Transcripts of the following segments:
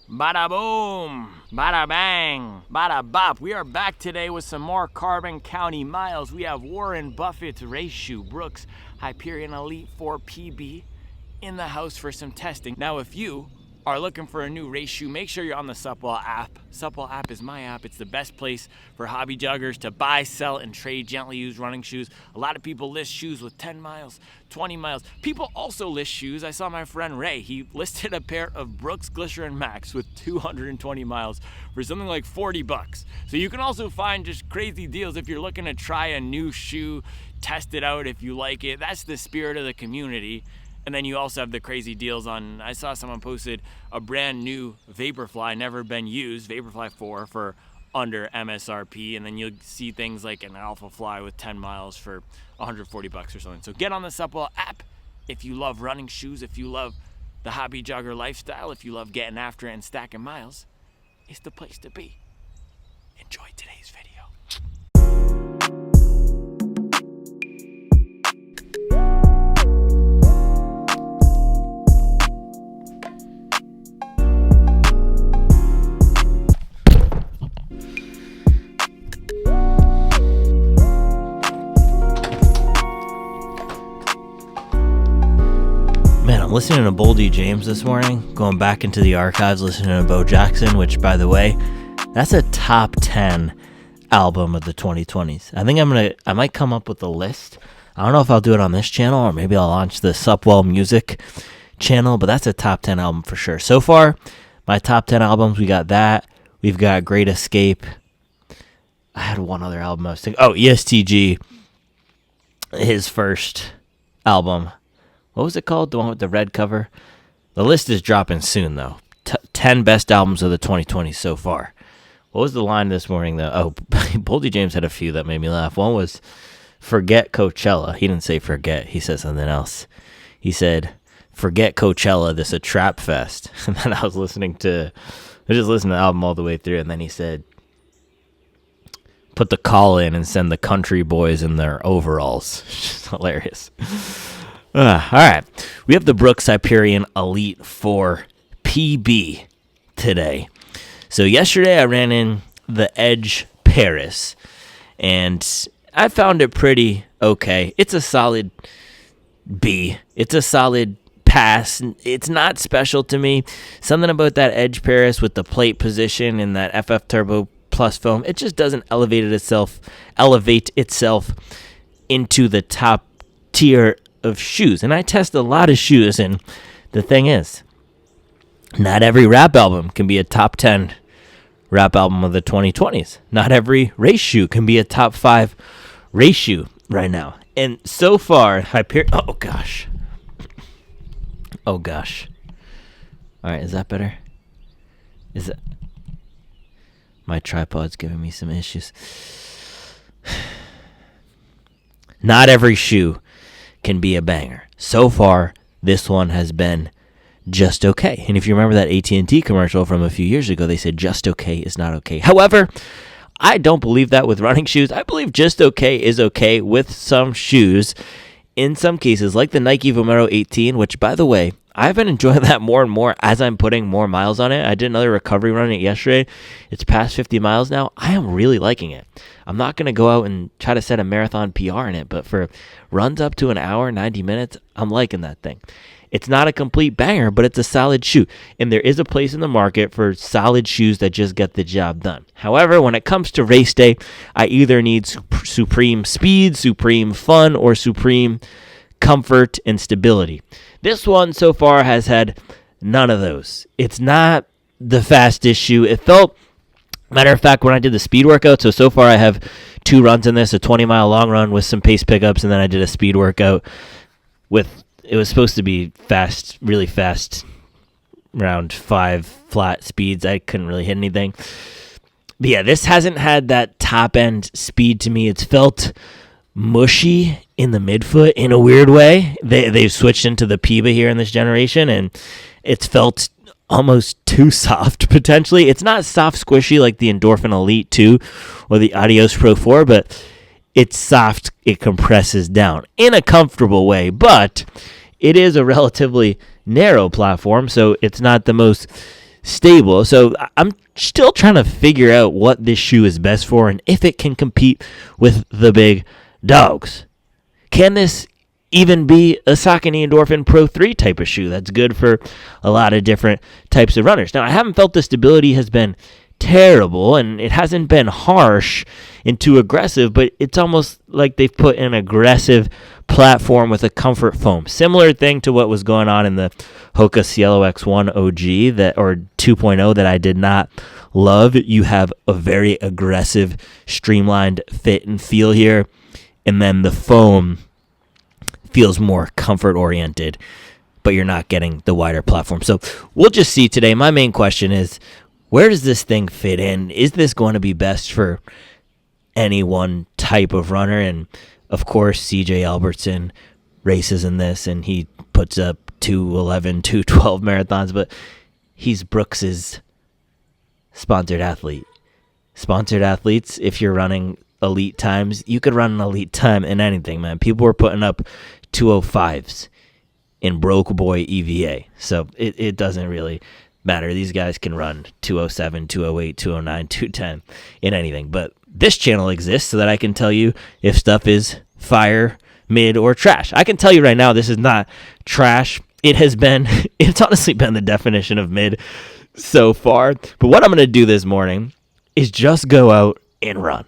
Bada boom, bada bang, bada bop. We are back today with some more Carbon County miles. We have Warren Buffett's race shoe, Brooks Hyperion Elite 4 PB, in the house for some testing. Now, if you are looking for a new race shoe, make sure you're on the Supwell app. Supwell app is my app. It's the best place for hobby joggers to buy, sell, and trade gently used running shoes. A lot of people list shoes with 10 miles, 20 miles. People also list shoes. I saw my friend Ray. He listed a pair of Brooks Glycerin Max with 220 miles for something like 40 bucks. So you can also find just crazy deals if you're looking to try a new shoe, test it out if you like it. That's the spirit of the community. And then you also have the crazy deals on, I saw someone posted a brand new Vaporfly, never been used, Vaporfly 4 for under MSRP. And then you'll see things like an Alpha Fly with 10 miles for 140 bucks or something. So get on the Supwell app if you love running shoes, if you love the hobby jogger lifestyle, if you love getting after it and stacking miles, it's the place to be. Enjoy today's video. I'm listening to Boldy James this morning, going back into the archives, listening to Bo Jackson, which, by the way, that's a top 10 album of the 2020s. I think I might come up with a list. I don't know if I'll do it on this channel or maybe I'll launch the Supwell Music channel, but that's a top 10 album for sure. So far, my top 10 albums, we got that. We've got Great Escape. I had one other album I was thinking. Oh, ESTG, his first album. What was it called? The one with the red cover? The list is dropping soon, though. 10 best albums of the 2020s so far. What was the line this morning, though? Oh, Boldy James had a few that made me laugh. One was, forget Coachella. He didn't say forget. He said something else. He said, forget Coachella. This a trap fest. And then I was just listening to the album all the way through. And then he said, put the call in and send the country boys in their overalls. Just hilarious. All right, we have the Brooks Hyperion Elite 4 PB today. So yesterday I ran in the Edge Paris, and I found it pretty okay. It's a solid B. It's a solid pass. It's not special to me. Something about that Edge Paris with the plate position and that FF Turbo Plus foam, it just doesn't elevate itself into the top tier of shoes. And I test a lot of shoes, and the thing is, not every rap album can be a top 10 rap album of the 2020s. Not every race shoe can be a top 5 race shoe right now. And so far, oh gosh. All right, is that better? Is it? My tripod's giving me some issues. Not every shoe can be a banger. So far, this one has been just okay. And if you remember that AT&T commercial from a few years ago, they said just okay is not okay. However, I don't believe that with running shoes. I believe just okay is okay with some shoes. In some cases, like the Nike Vomero 18, which, by the way, I've been enjoying that more and more as I'm putting more miles on it. I did another recovery run it yesterday. It's past 50 miles now. I am really liking it. I'm not going to go out and try to set a marathon PR in it, but for runs up to an hour, 90 minutes, I'm liking that thing. It's not a complete banger, but it's a solid shoe. And there is a place in the market for solid shoes that just get the job done. However, when it comes to race day, I either need supreme speed, supreme fun, or supreme comfort and stability. This one so far has had none of those. It's not the fastest shoe. It felt, matter of fact, when I did the speed workout, so far I have 2 runs in this, a 20-mile long run with some pace pickups, and then I did a speed workout with, it was supposed to be fast, really fast, around 5 flat speeds. I couldn't really hit anything. But yeah, this hasn't had that top-end speed to me. It's felt mushy in the midfoot in a weird way. They've switched into the PEBA here in this generation, and it's felt almost too soft, potentially. It's not soft squishy like the Endorphin Elite 2 or the Adios Pro 4, but it's soft. It compresses down in a comfortable way, but it is a relatively narrow platform, so it's not the most stable. So I'm still trying to figure out what this shoe is best for and if it can compete with the big dogs. Can this even be a Saucony Endorphin Pro 3 type of shoe that's good for a lot of different types of runners? Now, I haven't felt the stability has been terrible, and it hasn't been harsh and too aggressive, but it's almost like they've put an aggressive platform with a comfort foam. Similar thing to what was going on in the Hoka Cielo X1 OG or 2.0 that I did not love. You have a very aggressive, streamlined fit and feel here, and then the foam feels more comfort-oriented, but you're not getting the wider platform. So we'll just see today. My main question is, where does this thing fit in? Is this going to be best for any one type of runner? And, of course, CJ Albertson races in this, and he puts up 2:11, 2:12 marathons, but he's Brooks's sponsored athlete. Sponsored athletes, if you're running elite times, you could run an elite time in anything, man. People were putting up 2:05s in Broke Boy EVA, so it doesn't really matter. These guys can run 2:07, 2:08, 2:09, 2:10 in anything. But this channel exists so that I can tell you if stuff is fire, mid, or trash. I can tell you right now this is not trash. It's honestly been the definition of mid so far. But what I'm going to do this morning is just go out and run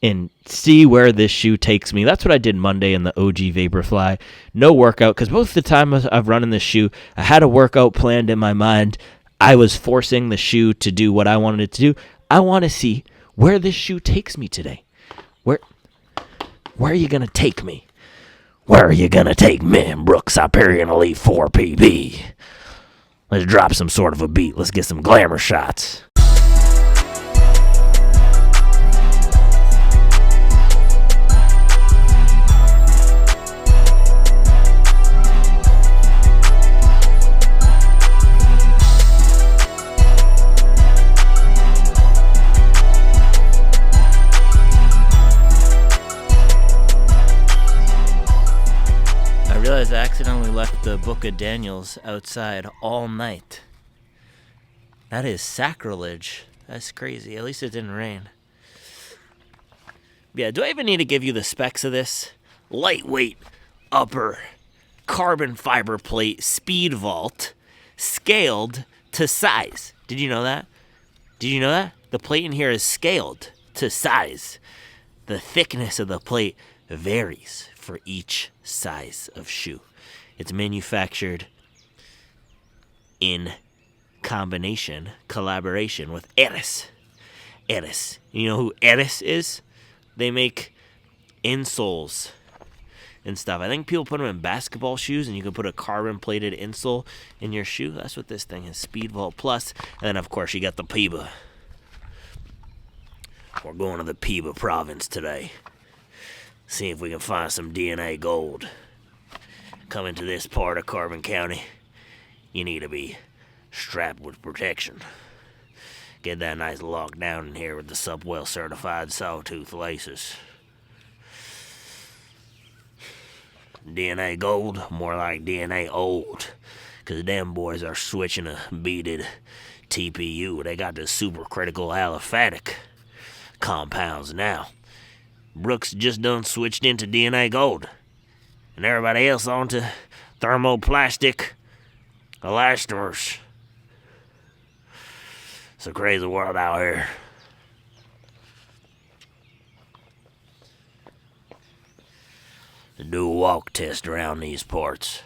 and see where this shoe takes me. That's what I did Monday in the OG Vaporfly. No workout, because most of the time I've run in this shoe, I had a workout planned in my mind. I was forcing the shoe to do what I wanted it to do. I want to see where this shoe takes me today. Where are you going to take me? Where are you going to take me, Brooks Hyperion Elite 4 PB? Let's drop some sort of a beat. Let's get some glamour shots. I accidentally left the Book of Daniels outside all night. That is sacrilege. That's crazy. At least it didn't rain. Yeah, do I even need to give you the specs of this? Lightweight upper carbon fiber plate speed vault scaled to size. Did you know that? The plate in here is scaled to size. The thickness of the plate varies for each size of shoe. It's manufactured in collaboration with Eris. Eris. You know who Eris is? They make insoles and stuff. I think people put them in basketball shoes, and you can put a carbon-plated insole in your shoe. That's what this thing is, Speedvault Plus. And then, of course, you got the PEBA. We're going to the PEBA province today. See if we can find some DNA gold. Coming to this part of Carbon County, you need to be strapped with protection. Get that nice lock down in here with the Subwell certified sawtooth laces. DNA gold, more like DNA old, because them boys are switching a beaded TPU. They got the supercritical aliphatic compounds now. Brooks just done switched into DNA gold, and everybody else onto thermoplastic elastomers. It's a crazy world out here. To do a walk test around these parts.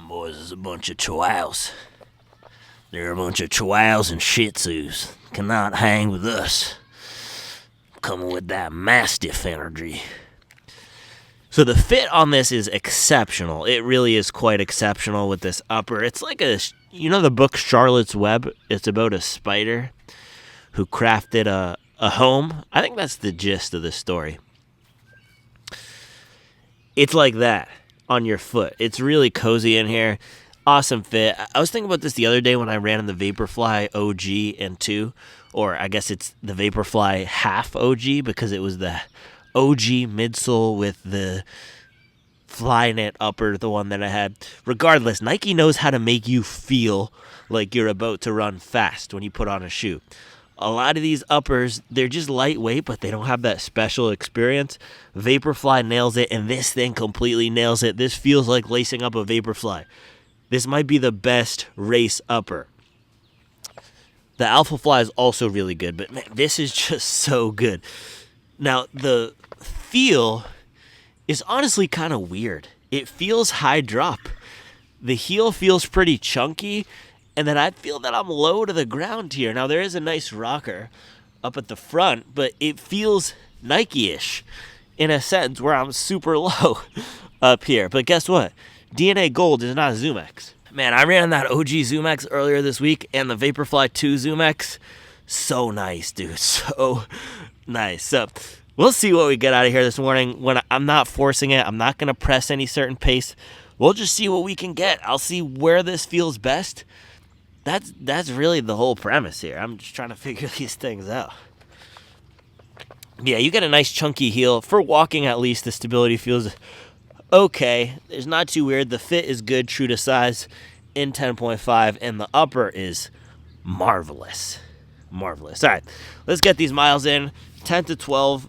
Boys is a bunch of chihuahuas. They're a bunch of chihuahuas and shih tzus. Cannot hang with us. Coming with that mastiff energy. So the fit on this is exceptional. It really is quite exceptional with this upper. It's like the book Charlotte's Web? It's about a spider who crafted a home. I think that's the gist of the story. it's like that on your foot. It's really cozy in here. Awesome fit. I was thinking about this the other day when I ran in the Vaporfly OG and 2, or I guess it's the Vaporfly half OG because it was the OG midsole with the Flyknit upper, the one that I had. Regardless, Nike knows how to make you feel like you're about to run fast when you put on a shoe. A lot of these uppers, they're just lightweight, but they don't have that special experience. Vaporfly nails it, and this thing completely nails it. This feels like lacing up a Vaporfly. This might be the best race upper. The Alphafly is also really good, but man, this is just so good. Now, the feel is honestly kind of weird. It feels high drop. The heel feels pretty chunky, and then I feel that I'm low to the ground here. Now, there is a nice rocker up at the front, but it feels Nike-ish in a sense where I'm super low up here. But guess what? DNA Gold is not a Zoom X. Man, I ran that OG Zoom X earlier this week, and the Vaporfly 2 Zoom X, so nice, dude. So nice. So we'll see what we get out of here this morning. When I'm not forcing it, I'm not going to press any certain pace. We'll just see what we can get. I'll see where this feels best. That's really the whole premise here. I'm just trying to figure these things out. Yeah, you get a nice chunky heel. For walking, at least, the stability feels okay. It's not too weird. The fit is good, true to size, in 10.5, and the upper is marvelous. Marvelous. All right, let's get these miles in. 10 to 12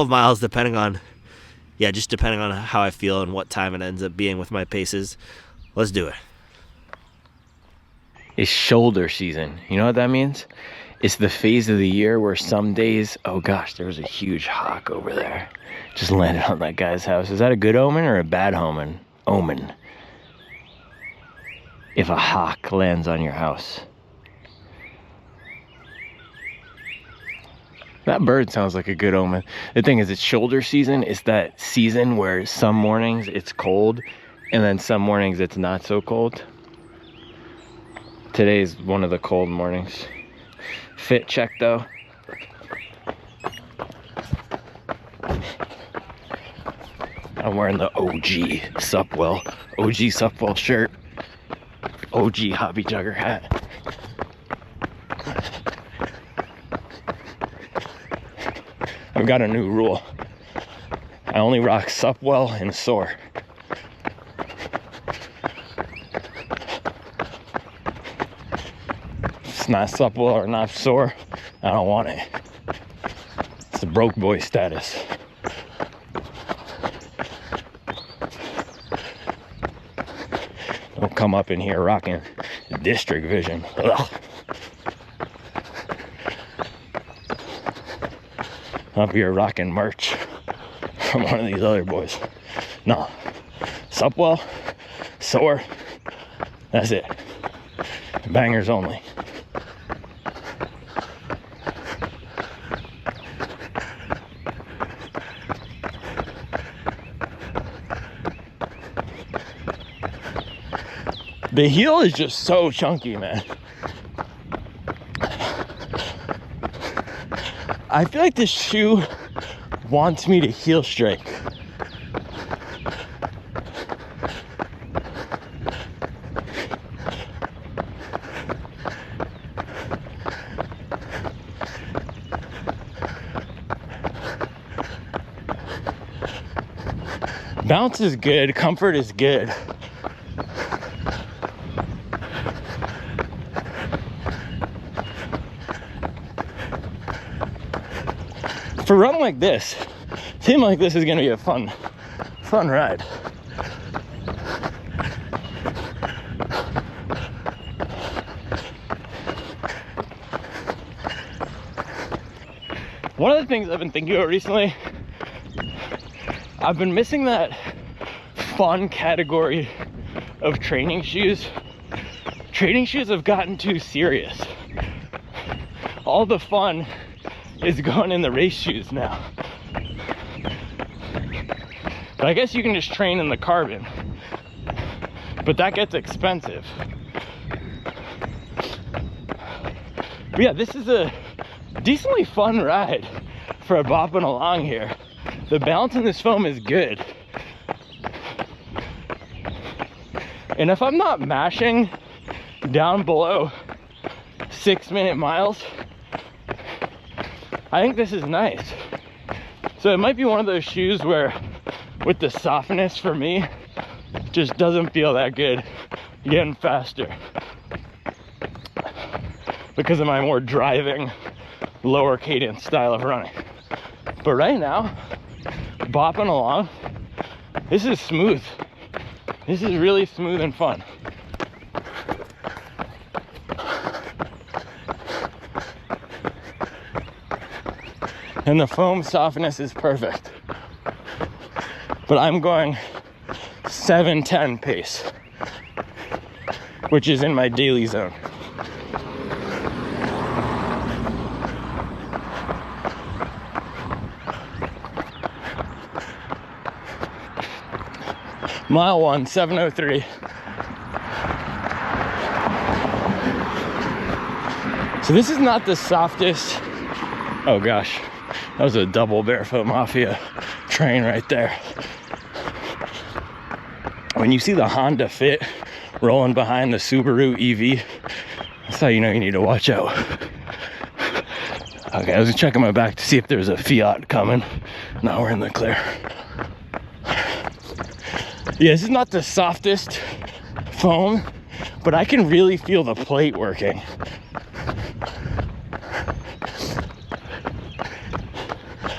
miles, depending on how I feel and what time it ends up being with my paces. Let's do it. It's shoulder season. You know what that means? It's the phase of the year where some days, oh gosh, there was a huge hawk over there. Just landed on that guy's house. Is that a good omen or a bad omen? Omen. If a hawk lands on your house. That bird sounds like a good omen. The thing is, it's shoulder season. It's that season where some mornings it's cold and then some mornings it's not so cold. Today's one of the cold mornings. Fit check though. I'm wearing the OG Supwell shirt. OG Hobby Jugger hat. I've got a new rule. I only rock Supwell and Soar. It's not Supwell or not Soar, I don't want it. It's a broke boy status. Don't come up in here rocking District Vision. Ugh. Up here rocking merch from one of these other boys. No, Supwell, Soar, that's it. Bangers only. The heel is just so chunky, man. I feel like this shoe wants me to heel strike. Bounce is good, comfort is good. For a run like this, seems like this is gonna be a fun ride. One of the things I've been thinking about recently, I've been missing that fun category of training shoes. Training shoes have gotten too serious. All the fun is going in the race shoes now. But I guess you can just train in the carbon. But that gets expensive. But yeah, this is a decently fun ride for bopping along here. The balance in this foam is good. And if I'm not mashing down below 6-minute miles, I think this is nice. So it might be one of those shoes where with the softness for me, just doesn't feel that good getting faster because of my more driving, lower cadence style of running. But right now, bopping along, this is smooth. This is really smooth and fun. And the foam softness is perfect. But I'm going 7:10 pace, which is in my daily zone. Mile 1, 7:03. So this is not the softest. Oh gosh, that was a double Barefoot Mafia train right there. When you see the Honda Fit rolling behind the Subaru EV, that's how you know you need to watch out. Okay, I was checking my back to see if there's a Fiat coming. Now we're in the clear. Yeah, this is not the softest foam, but I can really feel the plate working.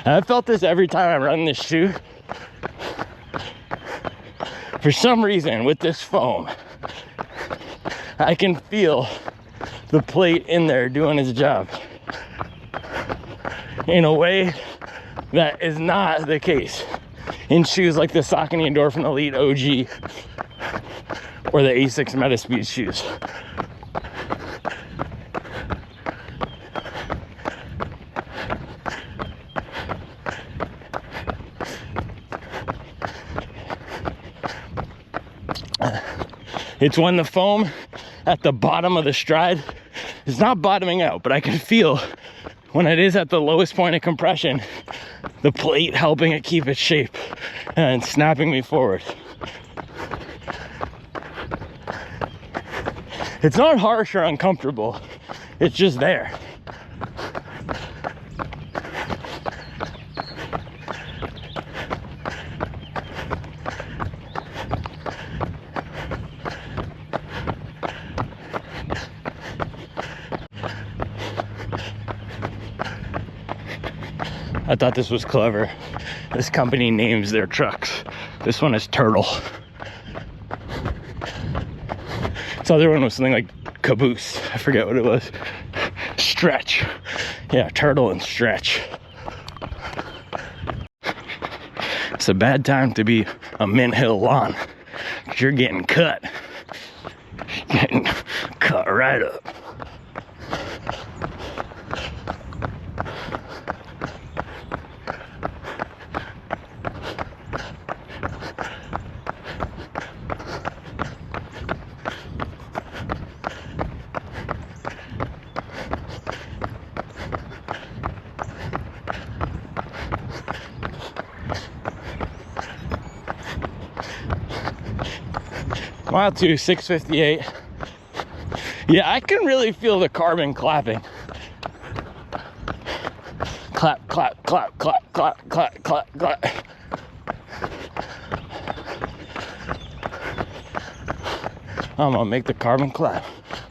I've felt this every time I run this shoe. For some reason, with this foam, I can feel the plate in there doing its job in a way that is not the case in shoes like the Saucony Endorphin Elite OG or the A6 Metaspeed shoes. It's when the foam at the bottom of the stride is not bottoming out, but I can feel when it is at the lowest point of compression, the plate helping it keep its shape and snapping me forward. It's not harsh or uncomfortable, it's just there. I thought this was clever. This company names their trucks. This one is Turtle. This other one was something like Caboose. I forget what it was. Stretch. Yeah, Turtle and Stretch. It's a bad time to be a Mint Hill lawn, 'cause you're getting cut. Getting cut right up. Mile 2, 6:58. Yeah, I can really feel the carbon clapping. Clap, clap, clap, clap, clap, clap, clap, clap. I'm gonna make the carbon clap.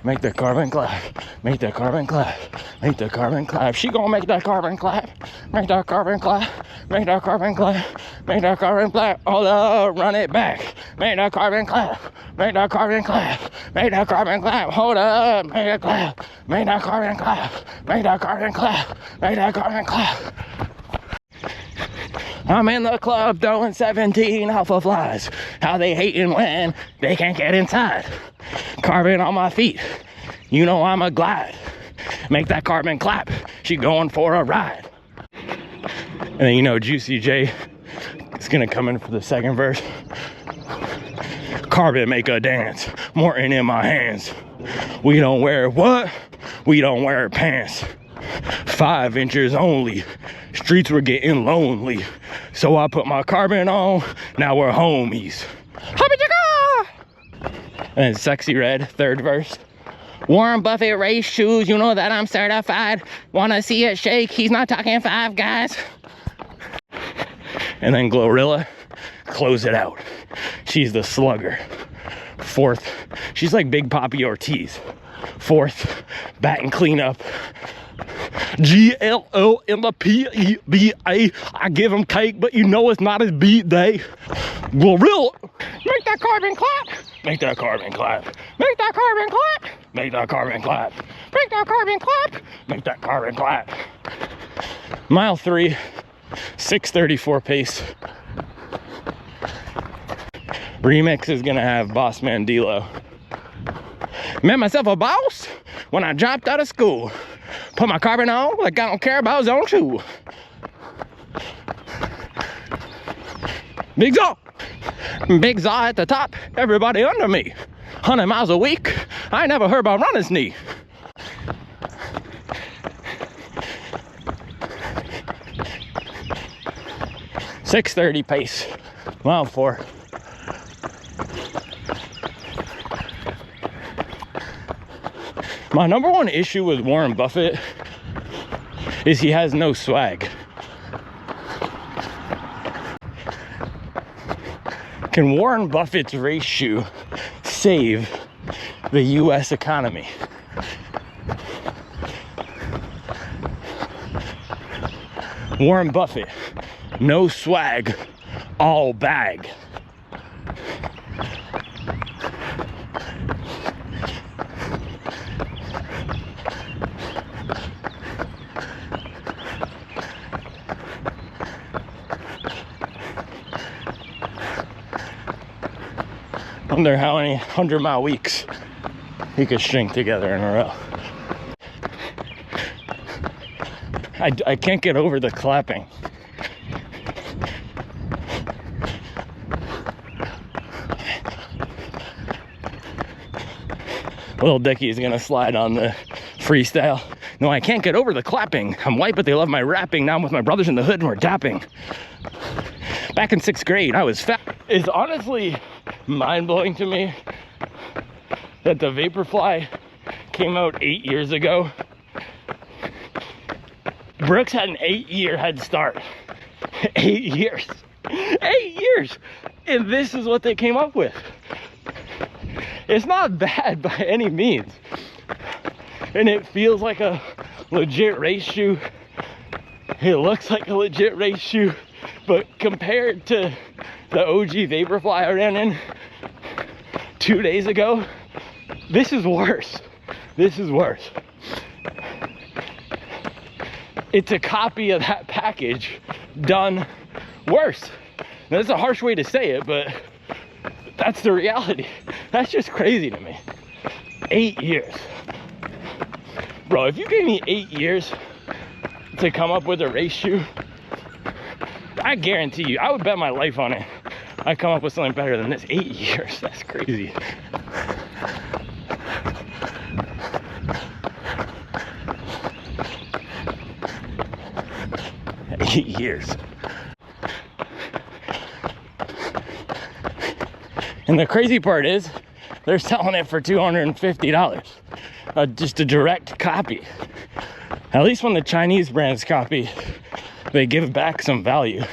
Make the carbon clap. Make the carbon clap. Make the carbon clap. She gonna make that carbon clap. Make that carbon clap. Make that carbon clap. Make that carbon clap. Hold up, run it back. Make that carbon clap. Make that carbon clap. Make that carbon clap. Hold up, make it clap. Make that carbon clap. Make that carbon clap. Make that carbon clap. I'm in the club throwing 17 alpha flies. How they hating when they can't get inside. Carbon on my feet. You know I'm a glide. Make that carbon clap. She going for a ride. And then you know Juicy J is gonna come in for the second verse. Carbon make a dance. Morton in my hands. We don't wear what? We don't wear pants. 5 inches only. Streets were getting lonely. So I put my carbon on. Now we're homies. Happy And then Sexy Red, third verse. Warren Buffett race shoes, you know that I'm certified. Wanna see it shake, he's not talking Five Guys. And then Glorilla, close it out. She's the slugger. Fourth, she's like Big Papi Ortiz. Fourth, bat and cleanup. GLO in the PEBA. I give him cake, but you know it's not his beat day. Glorilla, make that carbon clap. Make that carbon clap. Make that carbon clap. Make that carbon clap. Make that carbon clap. Make that carbon clap. Mile 3, 6:34 pace. Remix is gonna have Boss Man D-Lo. Met myself a boss when I dropped out of school. Put my carbon on like I don't care about zone 2. Big Zaw. Big Zaw at the top, everybody under me. 100 miles a week, I ain't never heard about runner's knee. .630 pace, mile 4. My number one issue with Warren Buffett is he has no swag. Can Warren Buffett's race shoe save the US economy? Warren Buffett, no swag, all bag. Wonder how many 100-mile weeks he could string together in a row. I can't get over the clapping. Little Dicky is gonna slide on the freestyle. No, I can't get over the clapping. I'm white, but they love my rapping. Now I'm with my brothers in the hood and we're dapping. Back in 6th grade, I was fat. It's honestly mind-blowing to me that the Vaporfly came out 8 years ago. Brooks had an 8-year head start. 8 years. 8 years! And this is what they came up with. It's not bad by any means. And it feels like a legit race shoe. It looks like a legit race shoe. But compared to the OG Vaporfly I ran in 2 days ago, this is worse. This is worse. It's a copy of that package done worse. Now, that's a harsh way to say it, but that's the reality. That's just crazy to me. 8 years. Bro, if you gave me 8 years to come up with a race shoe, I guarantee you, I would bet my life on it. I come up with something better than this. 8 years, that's crazy. Eight years. And the crazy part is, they're selling it for $250. Just a direct copy. At least when the Chinese brands copy, they give back some value.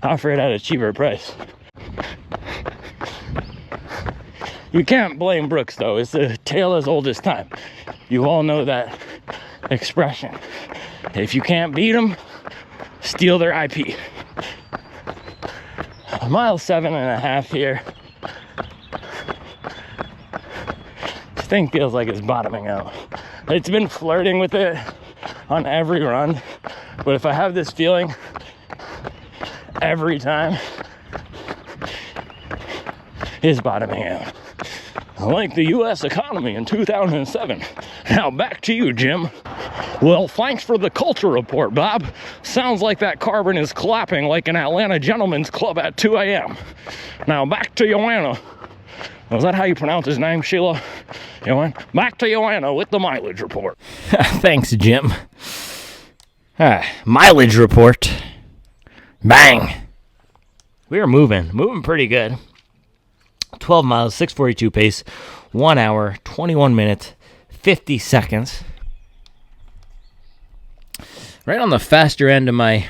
Offer it at a cheaper price. You can't blame Brooks though. It's a tale as old as time. You all know that expression. If you can't beat them, steal their IP. Mile 7.5 here. This thing feels like it's bottoming out. It's been flirting with it on every run, but if I have this feeling every time, it's bottoming out. Like the US economy in 2007. Now back to you, Jim. Well, thanks for the culture report, Bob. Sounds like that carbon is clapping like an Atlanta gentleman's club at 2 a.m. Now back to Joanna. Was that how you pronounce his name, Sheila? Joanna? Back to Joanna with the mileage report. Thanks, Jim. Mileage report. Bang. We are moving pretty good. 12 miles, 6:42 pace, 1 hour, 21 minutes, 50 seconds. Right on the faster end of my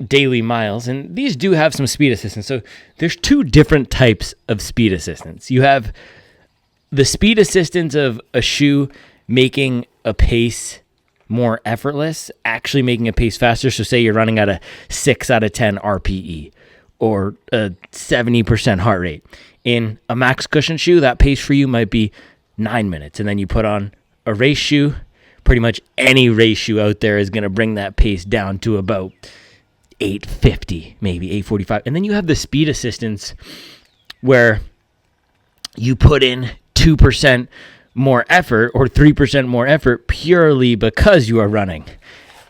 daily miles, and these do have some speed assistance. So there's two different types of speed assistance. You have the speed assistance of a shoe making a pace more effortless, actually making a pace faster. So say you're running at a 6 out of 10 RPE or a 70% heart rate. In a max cushion shoe, that pace for you might be 9 minutes. And then you put on a race shoe. Pretty much any race shoe out there is going to bring that pace down to about 8:50, maybe 8:45. And then you have the speed assistance where you put in 2% more effort or 3% more effort purely because you are running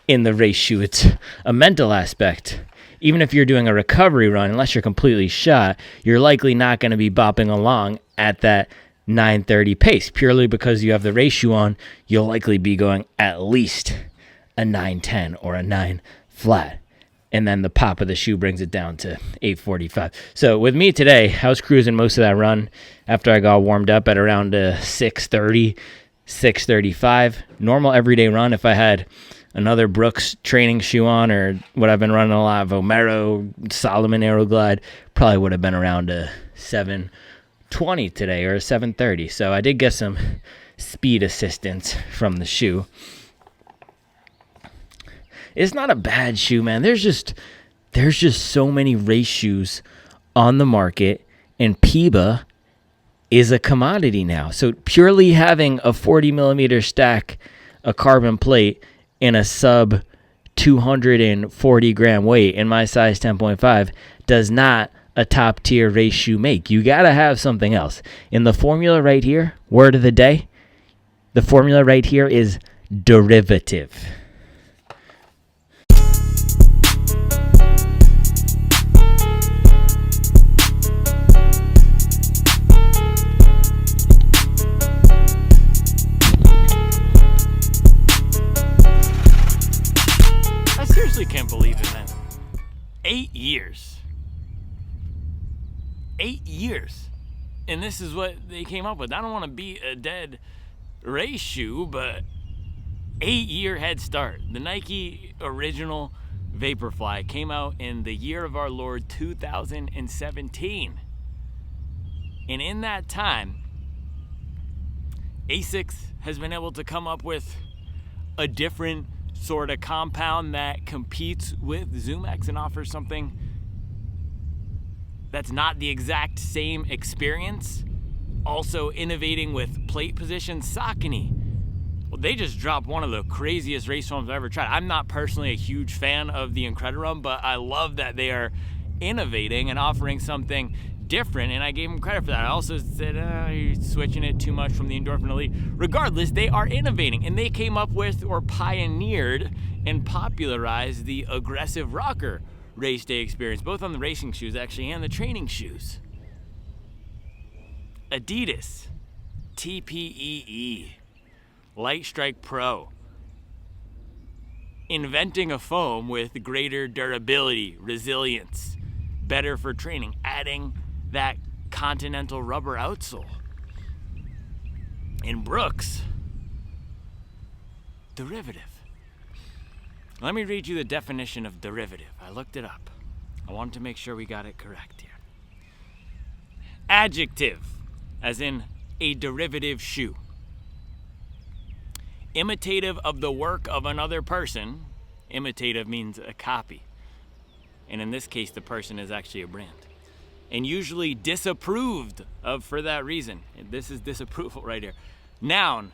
in the race shoe. It's a mental aspect. Even if you're doing a recovery run, unless you're completely shot, you're likely not going to be bopping along at that 9:30 pace. Purely because you have the race shoe on, you'll likely be going at least a 9:10 or a 9 flat. And then the pop of the shoe brings it down to 8:45. So with me today, I was cruising most of that run after I got warmed up at around 6:30, 6:35. Normal everyday run. If I had another Brooks training shoe on or what I've been running a lot, Vomero, Salomon Aeroglide, probably would have been around 7:20 today or 7:30. So I did get some speed assistance from the shoe. It's not a bad shoe, man. There's just so many race shoes on the market, and PEBA is a commodity now. So purely having a 40 millimeter stack, a carbon plate, in a sub 240 gram weight in my size 10.5 does not a top tier race shoe make. You gotta have something else. In the formula right here, word of the day, the formula right here is derivative. Can't believe it, man. 8 years. 8 years. And this is what they came up with. I don't want to beat a dead race shoe, but 8-year head start. The Nike original Vaporfly came out in the year of our Lord 2017. And in that time, ASICS has been able to come up with a different sort of compound that competes with ZoomX and offers something that's not the exact same experience. Also innovating with plate position. Saucony, well, they just dropped one of the craziest race foams I've ever tried. I'm not personally a huge fan of the Incredirum, but I love that they are innovating and offering something different, and I gave them credit for that. I also said, you're switching it too much from the Endorphin Elite. Regardless, they are innovating, and they came up with or pioneered and popularized the aggressive rocker race day experience, both on the racing shoes actually and the training shoes. Adidas, TPEE, Light Strike Pro, inventing a foam with greater durability, resilience, better for training, adding that Continental rubber outsole. In Brooks, derivative. Let me read you the definition of derivative. I looked it up. I wanted to make sure we got it correct here. Adjective, as in a derivative shoe. Imitative of the work of another person. Imitative means a copy. And in this case, the person is actually a brand. And usually disapproved of for that reason. This is disapproval right here. Noun,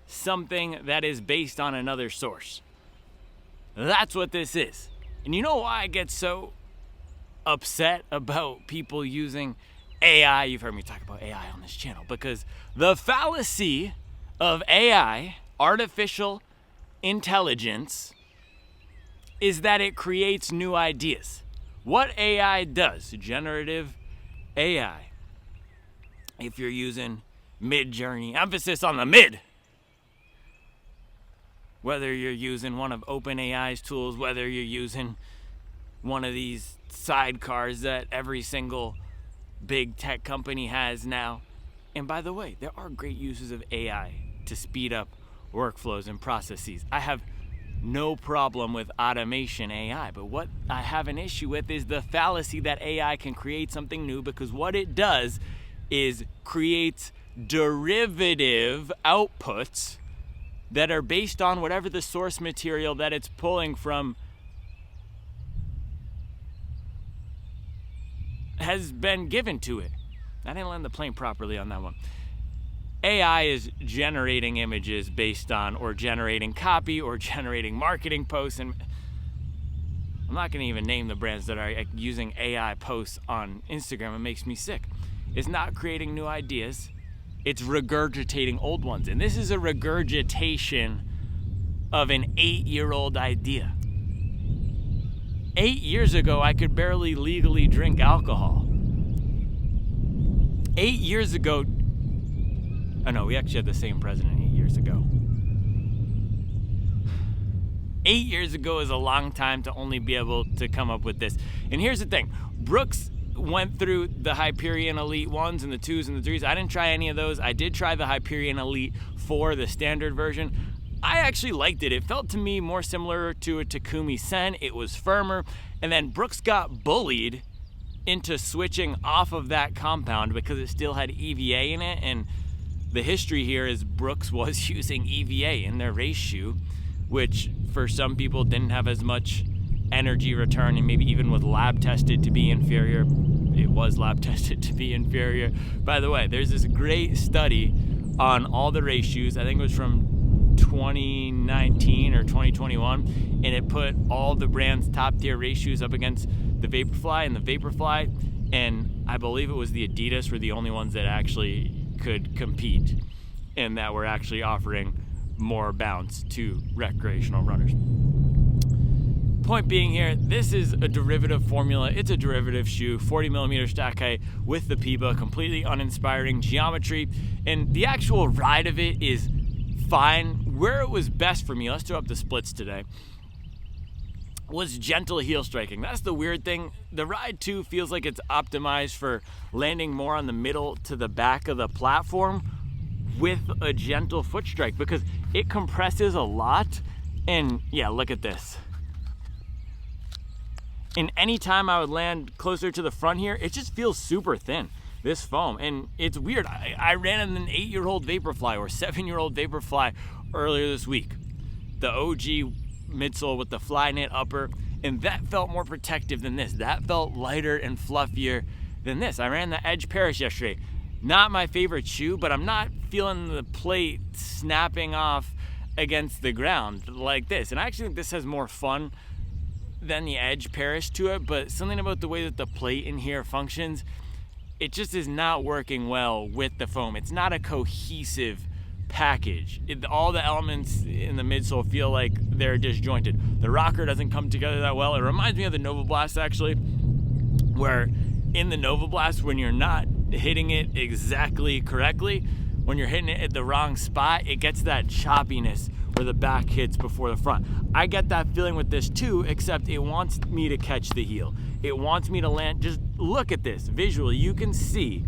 something that is based on another source. That's what this is. And you know why I get so upset about people using AI? You've heard me talk about AI on this channel. Because the fallacy of AI, artificial intelligence, is that it creates new ideas. What AI does, generative AI, if you're using Mid-Journey, emphasis on the mid, whether you're using one of OpenAI's tools, whether you're using one of these sidecars that every single big tech company has now. And by the way, there are great uses of AI to speed up workflows and processes. I have no problem with automation AI, but what I have an issue with is the fallacy that AI can create something new, because what it does is creates derivative outputs that are based on whatever the source material that it's pulling from has been given to it. I didn't land the plane properly on that one. AI is generating images based on, or generating copy, or generating marketing posts, and I'm not going to even name the brands that are using AI posts on Instagram. It makes me sick. It's not creating new ideas. It's regurgitating old ones. And this is a regurgitation of an 8-year-old idea. 8 years ago, I could barely legally drink alcohol. 8 years ago, oh no, we actually had the same president 8 years ago. 8 years ago is a long time to only be able to come up with this. And here's the thing. Brooks went through the Hyperion Elite 1s and the 2s and the 3s. I didn't try any of those. I did try the Hyperion Elite 4, the standard version. I actually liked it. It felt to me more similar to a Takumi Sen. It was firmer. And then Brooks got bullied into switching off of that compound because it still had EVA in it. And the history here is Brooks was using EVA in their race shoe, which for some people didn't have as much energy return, and maybe even was lab tested to be inferior. It was lab tested to be inferior. By the way, there's this great study on all the race shoes. I think it was from 2019 or 2021, and it put all the brand's top tier race shoes up against the Vaporfly, and the Vaporfly, and I believe it was the Adidas were the only ones that actually could compete and that were actually offering more bounce to recreational runners. Point being here, this is a derivative formula. It's a derivative shoe, 40 millimeter stack height with the PEBA, completely uninspiring geometry, and the actual ride of it is fine. Where it was best for me, let's throw up the splits today, was gentle heel striking. That's the weird thing. The Ride 2 feels like it's optimized for landing more on the middle to the back of the platform with a gentle foot strike, because it compresses a lot. And yeah, look at this. And anytime I would land closer to the front here, it just feels super thin, this foam. And it's weird. I ran in an 8-year-old Vaporfly or 7-year-old Vaporfly earlier this week. The OG midsole with the fly knit upper, and that felt more protective than this. That felt lighter and fluffier than this. I ran the Edge Paris yesterday. Not my favorite shoe, but I'm not feeling the plate snapping off against the ground like this. And I actually think this has more fun than the Edge Paris to it, but something about the way that the plate in here functions, it just is not working well with the foam. It's not a cohesive package. All the elements in the midsole feel like they're disjointed. The rocker doesn't come together that well. It reminds me of the Nova Blast, actually, where in the Nova Blast, when you're not hitting it exactly correctly, when you're hitting it at the wrong spot, it gets that choppiness where the back hits before the front. I get that feeling with this too, except it wants me to catch the heel. It wants me to land. Just look at this visually. You can see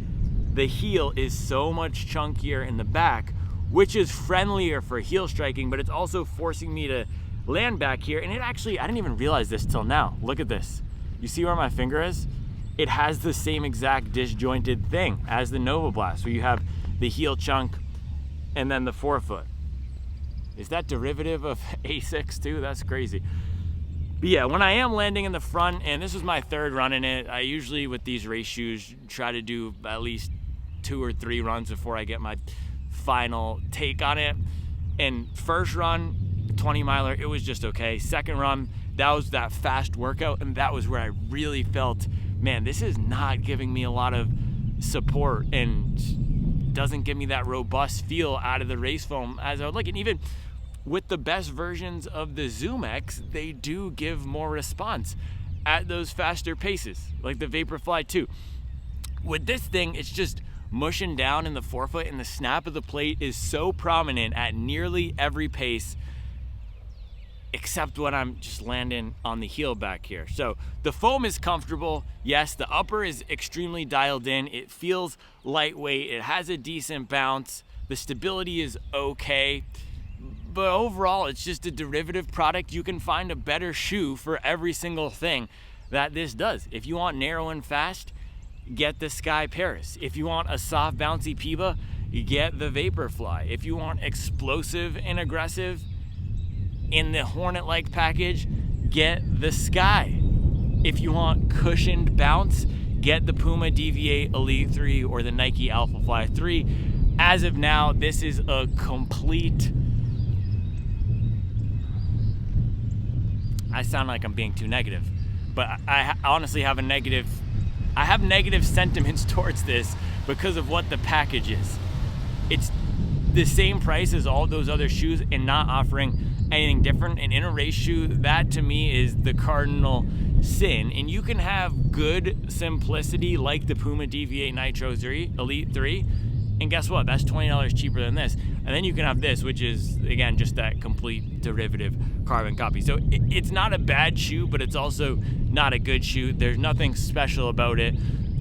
the heel is so much chunkier in the back, which is friendlier for heel striking, but it's also forcing me to land back here. And it actually, I didn't even realize this till now. Look at this. You see where my finger is? It has the same exact disjointed thing as the Nova Blast, where you have the heel chunk and then the forefoot. Is that derivative of A6 too? That's crazy. But yeah, when I am landing in the front, and this was my third run in it, I usually with these race shoes try to do at least 2 or 3 runs before I get my final take on it. And first run, 20 miler, it was just okay. Second run, that was that fast workout, and that was where I really felt, man, this is not giving me a lot of support and doesn't give me that robust feel out of the race foam as I would like. And even with the best versions of the Zoom X, they do give more response at those faster paces, like the Vaporfly 2. With this thing, it's just mushing down in the forefoot, and the snap of the plate is so prominent at nearly every pace except when I'm just landing on the heel back here. So the foam is comfortable. Yes, the upper is extremely dialed in. It feels lightweight. It has a decent bounce. The stability is okay. But overall, it's just a derivative product. You can find a better shoe for every single thing that this does. If you want narrow and fast, get the Sky Paris. If you want a soft, bouncy PEBA, you get the Vaporfly. If you want explosive and aggressive in the Hornet-like package, get the Sky. If you want cushioned bounce, get the Puma DV8 Elite 3 or the Nike Alphafly 3. As of now, this is a complete... I sound like I'm being too negative, but I honestly have negative sentiments towards this because of what the package is. It's the same price as all those other shoes and not offering anything different. And in a race shoe, that to me is the cardinal sin. And you can have good simplicity like the Puma DV8 Nitro 3 Elite 3. And guess what? That's $20 cheaper than this. And then you can have this, which is, again, just that complete derivative carbon copy. So it's not a bad shoe, but it's also not a good shoe. There's nothing special about it.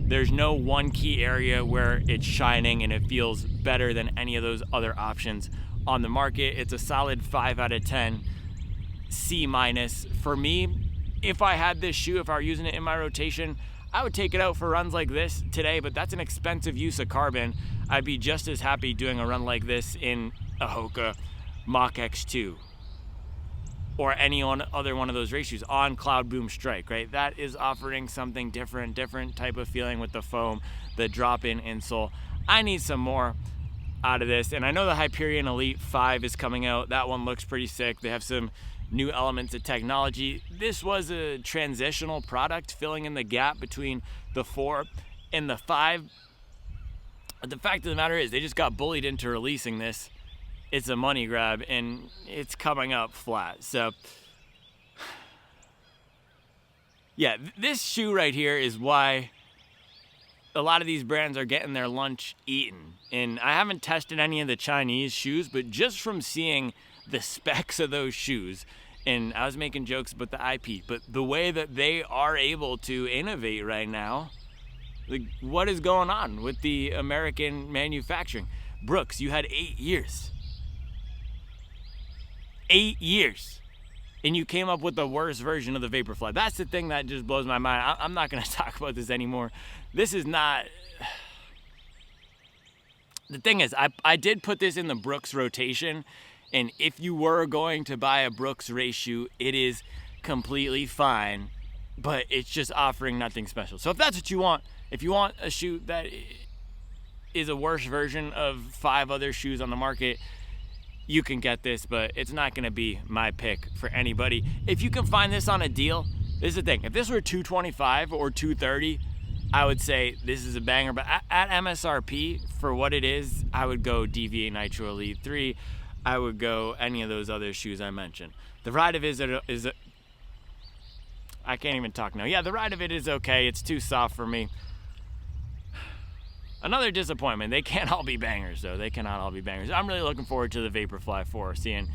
There's no one key area where it's shining and it feels better than any of those other options on the market. It's a solid 5 out of 10, C-. For me, if I had this shoe, if I were using it in my rotation, I would take it out for runs like this today, but that's an expensive use of carbon. I'd be just as happy doing a run like this in a Hoka Mach X2 or any other one of those race shoes on Cloud Boom Strike, right? That is offering something different type of feeling with the foam, the drop-in insole. I need some more out of this, and I know the Hyperion Elite 5 is coming out. That one looks pretty sick. They have some new elements of technology. This was a transitional product filling in the gap between the 4 and the 5. But the fact of the matter is they just got bullied into releasing this. It's a money grab and it's coming up flat. So yeah, this shoe right here is why a lot of these brands are getting their lunch eaten. And I haven't tested any of the Chinese shoes, but just from seeing the specs of those shoes, and I was making jokes about the IP, but the way that they are able to innovate right now, like what is going on with the American manufacturing? Brooks, you had 8 years. 8 years. And you came up with the worst version of the Vaporfly. That's the thing that just blows my mind. I'm not going to talk about this anymore. This is not... The thing is, I did put this in the Brooks rotation, and if you were going to buy a Brooks race shoe, it is completely fine, but it's just offering nothing special. So if that's what you want, if you want a shoe that is a worse version of 5 other shoes on the market, you can get this, but it's not going to be my pick for anybody. If you can find this on a deal, this is the thing. If this were $225 or $230, I would say this is a banger. But at MSRP, for what it is, I would go DV8 Nitro Elite 3. I would go any of those other shoes I mentioned. The ride of it is I can't even talk now. Yeah, the ride of it is okay. It's too soft for me. Another disappointment. They can't all be bangers, though. They cannot all be bangers. I'm really looking forward to the Vaporfly 4, seeing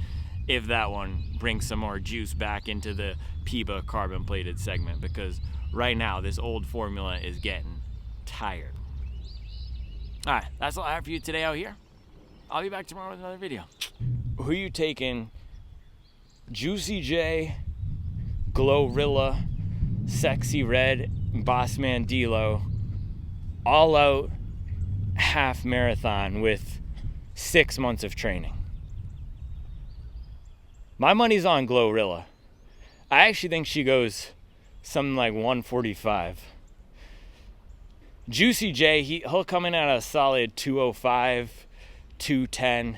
if that one brings some more juice back into the PEBA carbon-plated segment, because right now, this old formula is getting tired. All right, that's all I have for you today out here. I'll be back tomorrow with another video. Who you taking? Juicy J, Glorilla, Sexy Red, Bossman D-Lo, all out half marathon with 6 months of training. My money's on Glorilla. I actually think she goes something like 145. Juicy J, he'll come in at a solid 205, 210.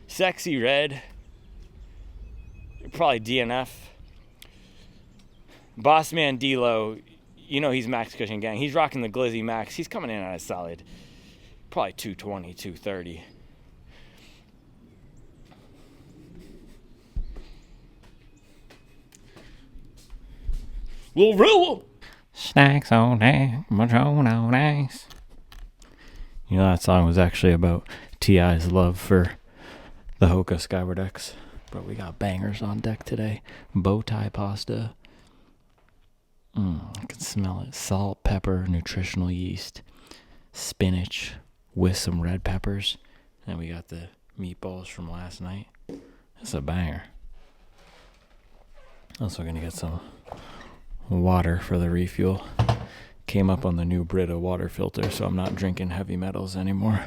Sexy Red, probably DNF. Bossman D-Lo, you know he's Max Cushion Gang. He's rocking the Glizzy Max. He's coming in at a solid probably 220, 230. Glorilla! Snacks all day, Patron on ice. You know that song was actually about T.I.'s love for the Hoka Skyward X. But we got bangers on deck today. Bow tie pasta. I can smell it. Salt, pepper, nutritional yeast, spinach with some red peppers. And we got the meatballs from last night. That's a banger. Also going to get some water for the refuel. Came up on the new Brita water filter, so I'm not drinking heavy metals anymore.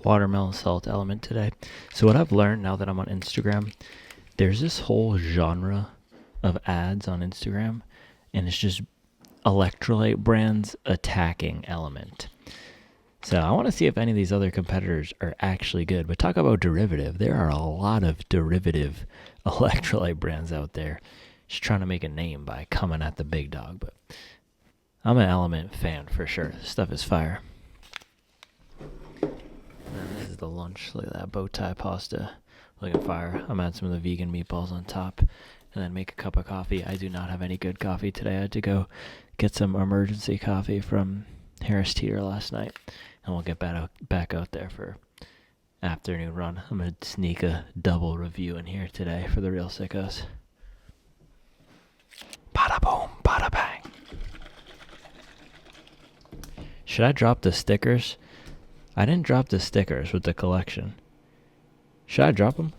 Watermelon salt element today. So what I've learned now that I'm on Instagram, there's this whole genre of ads on Instagram, and it's just electrolyte brands attacking element. So I want to see if any of these other competitors are actually good. But talk about derivative. There are a lot of derivative electrolyte brands out there just trying to make a name by coming at the big dog. But I'm an element fan for sure. This stuff is fire. And this is the lunch. Look at that bow tie pasta. Looking fire. I'm adding some of the vegan meatballs on top. And then make a cup of coffee. I do not have any good coffee today. I had to go get some emergency coffee from Harris Teeter last night. And we'll get back out there for afternoon run. I'm going to sneak a double review in here today for the real sickos. Bada boom, bada bang. Should I drop the stickers? I didn't drop the stickers with the collection. Should I drop them?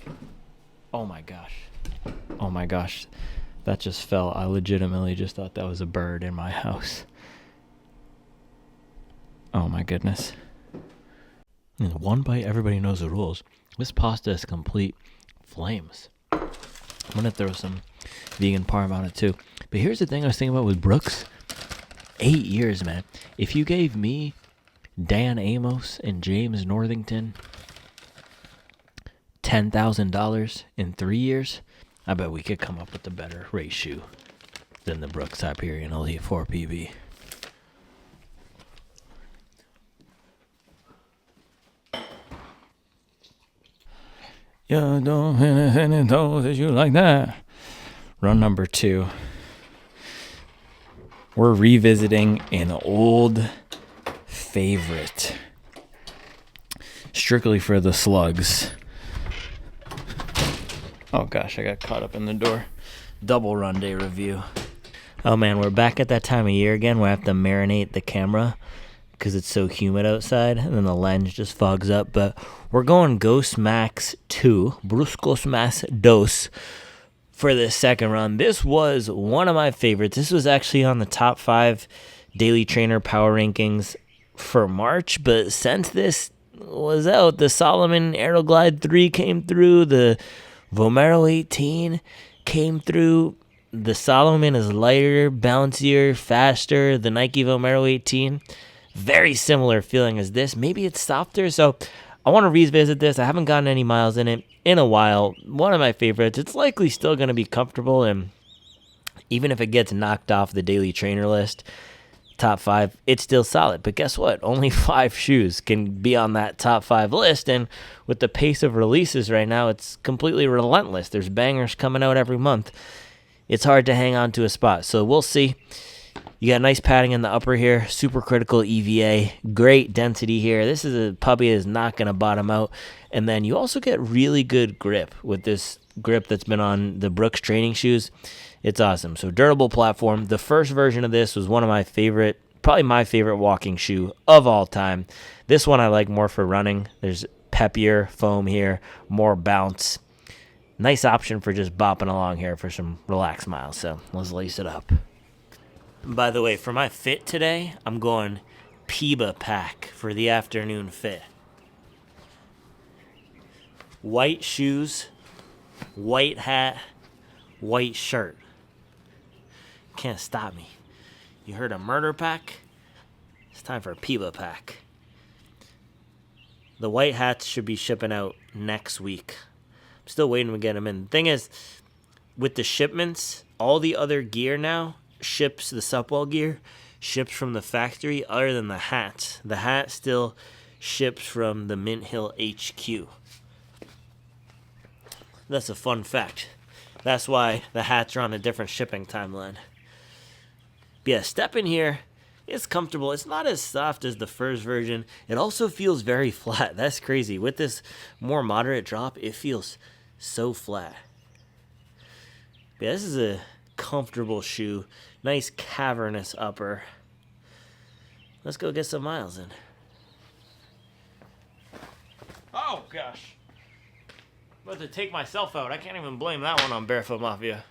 Oh my gosh. Oh my gosh. That just fell. I legitimately just thought that was a bird in my house. Oh my goodness. In one bite, everybody knows the rules. This pasta is complete flames. I'm going to throw some vegan parm on it too. But here's the thing I was thinking about with Brooks. 8 years, man. If you gave me Dan Amos and James Northington $10,000 in 3 years, I bet we could come up with a better race shoe than the Brooks Hyperion Elite 4 PB. You don't have any toes that you like that. Run number 2. We're revisiting an old favorite. Strictly for the slugs. Oh gosh, I got caught up in the door. Double run day review. Oh man, we're back at that time of year again where I have to marinate the camera because it's so humid outside and then the lens just fogs up. But we're going Ghost Max 2, Bruscos Max 2 for this second run. This was one of my favorites. This was actually on the top 5 Daily Trainer power rankings for March, but since this was out, the Salomon Aeroglide 3 came through, the Vomero 18 came through. The Salomon is lighter, bouncier, faster. The Nike Vomero 18, very similar feeling as this. Maybe it's softer, so I want to revisit this. I haven't gotten any miles in it in a while. One of my favorites. It's likely still going to be comfortable, and even if it gets knocked off the Daily Trainer list, top 5, it's still solid. But guess what? Only 5 shoes can be on that top 5 list, and with the pace of releases right now, it's completely relentless. There's bangers coming out every month. It's hard to hang on to a spot, so we'll see. You got nice padding in the upper here, super critical EVA, great density here. This is a puppy that is not going to bottom out. And then you also get really good grip with this grip that's been on the Brooks training shoes. It's awesome. So durable platform. The first version of this was one of my favorite, probably my favorite walking shoe of all time. This one I like more for running. There's peppier foam here, more bounce. Nice option for just bopping along here for some relaxed miles. So let's lace it up. By the way, for my fit today, I'm going PEBA pack for the afternoon fit. White shoes, white hat, white shirt. Can't stop me. You heard a murder pack? It's time for a PEBA pack. The white hats should be shipping out next week. I'm still waiting to get them in. The thing is, with the shipments, all the other gear now ships, the Supwell gear ships from the factory other than the hats. The hat still ships from the Mint Hill HQ. That's a fun fact. That's why the hats are on a different shipping timeline. But yeah, step in here. It's comfortable. It's not as soft as the first version. It also feels very flat. That's crazy. With this more moderate drop, it feels so flat. But yeah, this is a comfortable shoe. Nice cavernous upper. Let's go get some miles in. Oh, gosh. I'm about to take myself out. I can't even blame that one on Barefoot Mafia.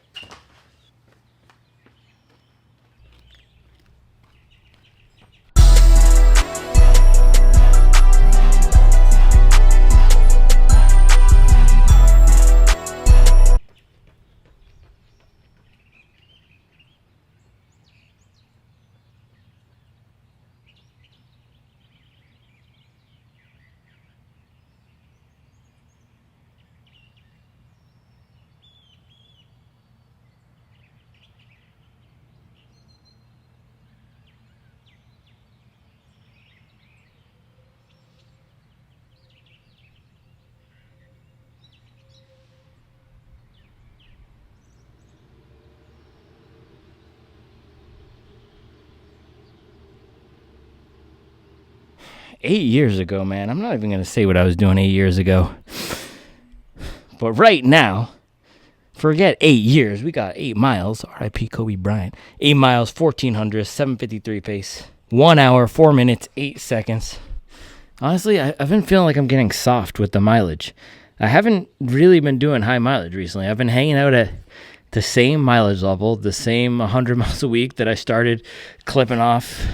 8 years ago, man. I'm not even going to say what I was doing 8 years ago. But right now, forget 8 years. We got 8 miles. R.I.P. Kobe Bryant. 8 miles, 1,400, 7:53 pace. 1 hour, 4 minutes, 8 seconds. Honestly, I've been feeling like I'm getting soft with the mileage. I haven't really been doing high mileage recently. I've been hanging out at the same mileage level, the same 100 miles a week that I started clipping off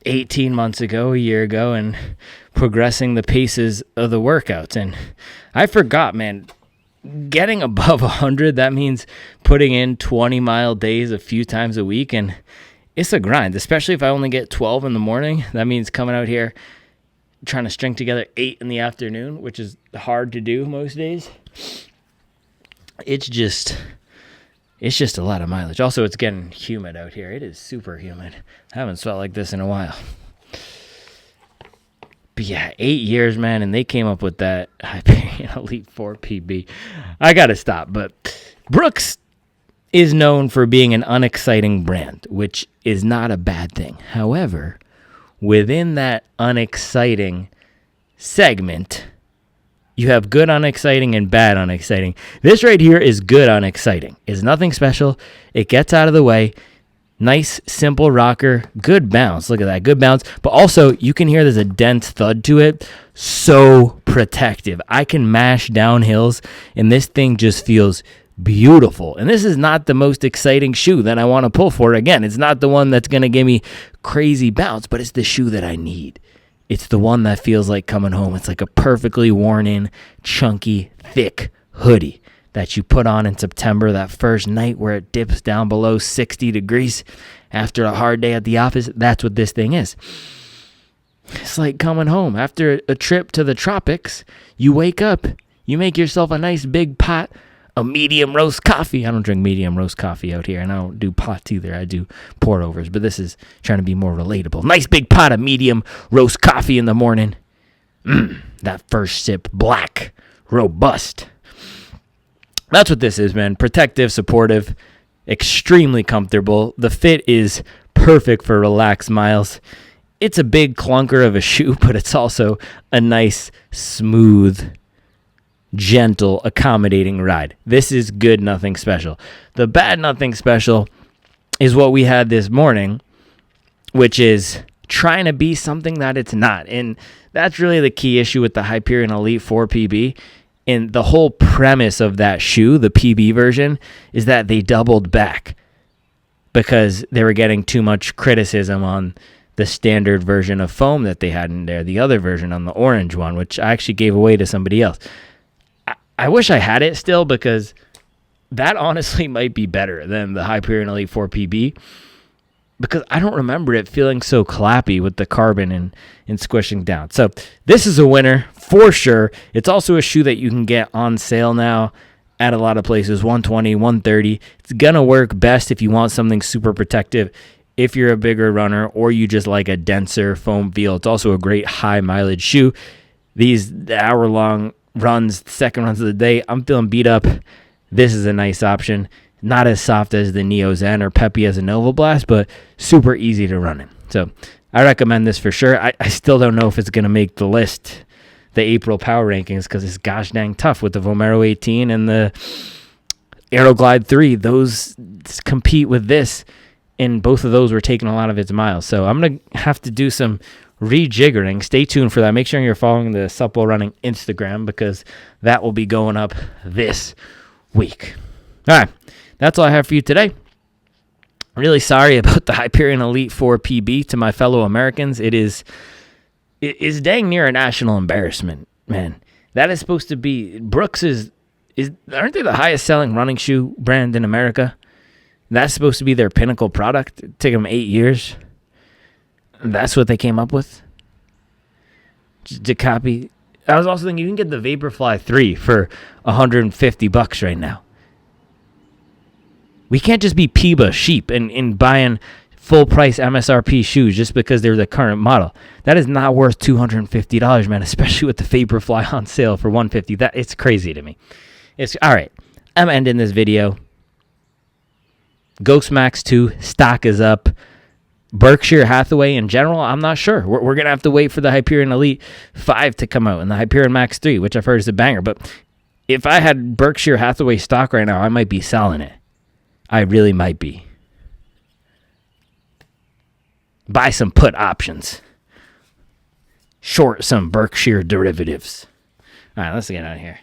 18 months ago, a year ago, and progressing the paces of the workouts. And I forgot, man, getting above 100, that means putting in 20-mile days a few times a week, and it's a grind, especially if I only get 12 in the morning. That means coming out here trying to string together 8 in the afternoon, which is hard to do most days. It's just a lot of mileage. Also, it's getting humid out here. It is super humid. I haven't felt like this in a while. But yeah, 8 years, man, and they came up with that Hyperion Elite 4 PB. I got to stop, but Brooks is known for being an unexciting brand, which is not a bad thing. However, within that unexciting segment, you have good unexciting and bad unexciting. This right here is good unexciting. It's nothing special. It gets out of the way. Nice, simple rocker. Good bounce. Look at that. Good bounce. But also, you can hear there's a dense thud to it. So protective. I can mash down hills, and this thing just feels beautiful. And this is not the most exciting shoe that I want to pull for. Again, it's not the one that's going to give me crazy bounce, but it's the shoe that I need. It's the one that feels like coming home. It's like a perfectly worn in, chunky, thick hoodie that you put on in September, that first night where it dips down below 60 degrees after a hard day at the office. That's what this thing is. It's like coming home. After a trip to the tropics, you wake up, you make yourself a nice big pot of medium roast coffee. I don't drink medium roast coffee out here, and I don't do pots either. I do pour overs, but this is trying to be more relatable. Nice big pot of medium roast coffee in the morning. That first sip, black, robust. That's what this is, man. Protective, supportive, extremely comfortable. The fit is perfect for relaxed miles. It's a big clunker of a shoe, but it's also a nice, smooth, gentle, accommodating ride. This is good, nothing special. The bad, nothing special is what we had this morning, which is trying to be something that it's not. And that's really the key issue with the Hyperion Elite 4 PB. And the whole premise of that shoe, the PB version, is that they doubled back because they were getting too much criticism on the standard version of foam that they had in there, the other version on the orange one, which I actually gave away to somebody else. I wish I had it still, because that honestly might be better than the Hyperion Elite 4 PB, because I don't remember it feeling so clappy with the carbon and squishing down. So this is a winner for sure. It's also a shoe that you can get on sale now at a lot of places, $120, $130. It's going to work best if you want something super protective, if you're a bigger runner, or you just like a denser foam feel. It's also a great high mileage shoe. These hour-long runs, second runs of the day, I'm feeling beat up. this is a nice option. Not as soft as the Neo Zen or peppy as a Nova Blast, but super easy to run in. So I recommend this for sure. I still don't know if it's going to make the list, the April power rankings, because it's gosh dang tough with the Vomero 18 and the Aeroglide 3. Those compete with this, and both of those were taking a lot of its miles. So I'm going to have to do some rejiggering. Stay tuned for that. Make sure you're following the Supple Running Instagram, because that will be going up this week. All right, that's all I have for you today. Really sorry about the Hyperion Elite 4 PB to my fellow Americans. It is dang near a national embarrassment, man. That is supposed to be, Brooks aren't they the highest selling running shoe brand in America? That's supposed to be their pinnacle product. It took them 8 years. That's what they came up with to copy. I was also thinking you can get the Vaporfly 3 for $150 right now. We can't just be PEBA sheep and buying full price MSRP shoes just because they're the current model. That is not worth $250, man, especially with the Vaporfly on sale for $150. It's crazy to me. It's all right. I'm ending this video. Ghost Max 2 stock is up. Berkshire Hathaway in general, I'm not sure. We're going to have to wait for the Hyperion Elite 5 to come out and the Hyperion Max 3, which I've heard is a banger. But if I had Berkshire Hathaway stock right now, I might be selling it. I really might be. Buy some put options. Short some Berkshire derivatives. All right, let's get out of here.